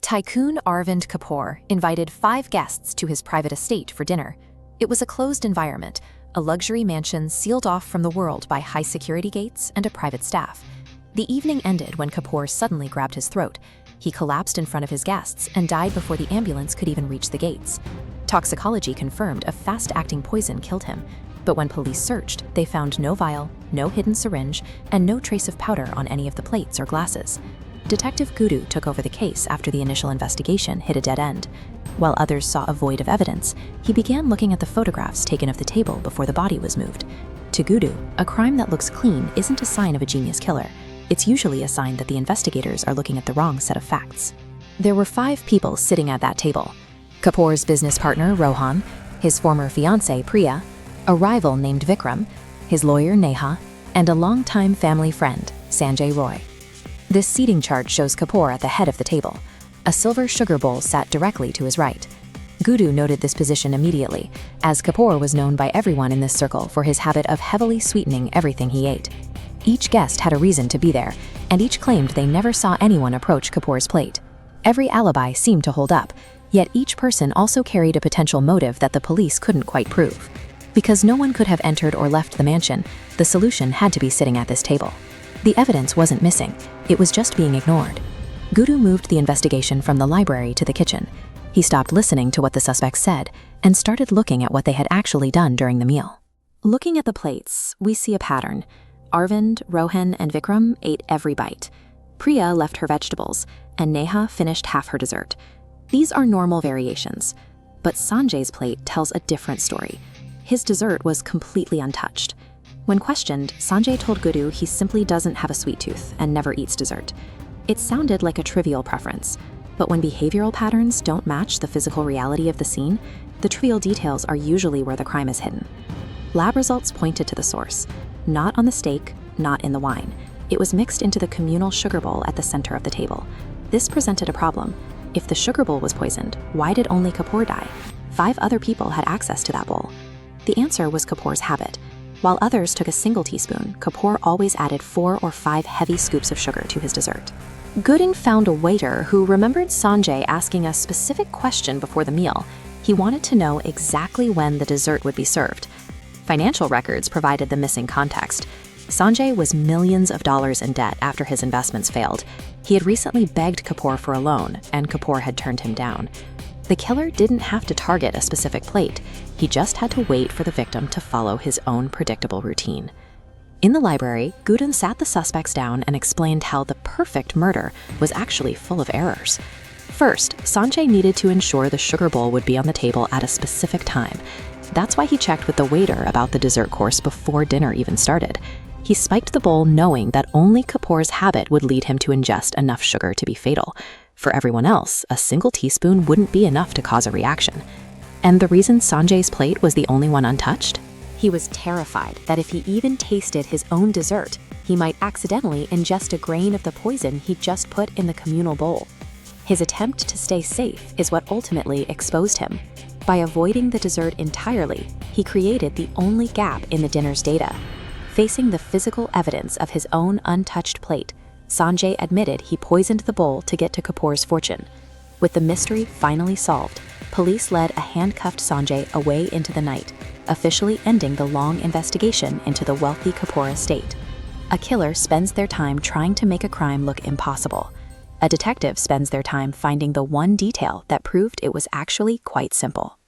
Tycoon Arvind Kapoor invited 5 guests to his private estate for dinner. It was a closed environment, a luxury mansion sealed off from the world by high security gates and a private staff. The evening ended when Kapoor suddenly grabbed his throat. He collapsed in front of his guests and died before the ambulance could even reach the gates. Toxicology confirmed a fast-acting poison killed him, but when police searched, they found no vial, no hidden syringe, and no trace of powder on any of the plates or glasses. Detective Guddu took over the case after the initial investigation hit a dead end. While others saw a void of evidence, he began looking at the photographs taken of the table before the body was moved. To Guddu, a crime that looks clean isn't a sign of a genius killer. It's usually a sign that the investigators are looking at the wrong set of facts. There were 5 people sitting at that table. Kapoor's business partner, Rohan, his former fiancée, Priya, a rival named Vikram, his lawyer, Neha, and a longtime family friend, Sanjay Roy. This seating chart shows Kapoor at the head of the table. A silver sugar bowl sat directly to his right. Guddu noted this position immediately, as Kapoor was known by everyone in this circle for his habit of heavily sweetening everything he ate. Each guest had a reason to be there, and each claimed they never saw anyone approach Kapoor's plate. Every alibi seemed to hold up, yet each person also carried a potential motive that the police couldn't quite prove. Because no one could have entered or left the mansion, the solution had to be sitting at this table. The evidence wasn't missing, it was just being ignored. Guddu moved the investigation from the library to the kitchen. He stopped listening to what the suspects said and started looking at what they had actually done during the meal. Looking at the plates, we see a pattern. Arvind, Rohan, and Vikram ate every bite. Priya left her vegetables, and Neha finished half her dessert. These are normal variations, but Sanjay's plate tells a different story. His dessert was completely untouched. When questioned, Sanjay told Guddu he simply doesn't have a sweet tooth and never eats dessert. It sounded like a trivial preference, but when behavioral patterns don't match the physical reality of the scene, the trivial details are usually where the crime is hidden. Lab results pointed to the source. Not on the steak, not in the wine. It was mixed into the communal sugar bowl at the center of the table. This presented a problem. If the sugar bowl was poisoned, why did only Kapoor die? 5 other people had access to that bowl. The answer was Kapoor's habit. While others took a single teaspoon, Kapoor always added 4 or 5 heavy scoops of sugar to his dessert. Guddu found a waiter who remembered Sanjay asking a specific question before the meal. He wanted to know exactly when the dessert would be served. Financial records provided the missing context. Sanjay was millions of dollars in debt after his investments failed. He had recently begged Kapoor for a loan, and Kapoor had turned him down. The killer didn't have to target a specific plate. He just had to wait for the victim to follow his own predictable routine. In the library, Guddu sat the suspects down and explained how the perfect murder was actually full of errors. First, Sanjay needed to ensure the sugar bowl would be on the table at a specific time. That's why he checked with the waiter about the dessert course before dinner even started. He spiked the bowl knowing that only Kapoor's habit would lead him to ingest enough sugar to be fatal. For everyone else, a single teaspoon wouldn't be enough to cause a reaction. And the reason Sanjay's plate was the only one untouched? He was terrified that if he even tasted his own dessert, he might accidentally ingest a grain of the poison he just put in the communal bowl. His attempt to stay safe is what ultimately exposed him. By avoiding the dessert entirely, he created the only gap in the dinner's data. Facing the physical evidence of his own untouched plate, Sanjay admitted he poisoned the bowl to get to Kapoor's fortune. With the mystery finally solved, police led a handcuffed Sanjay away into the night, officially ending the long investigation into the wealthy Kapoor estate. A killer spends their time trying to make a crime look impossible. A detective spends their time finding the one detail that proved it was actually quite simple.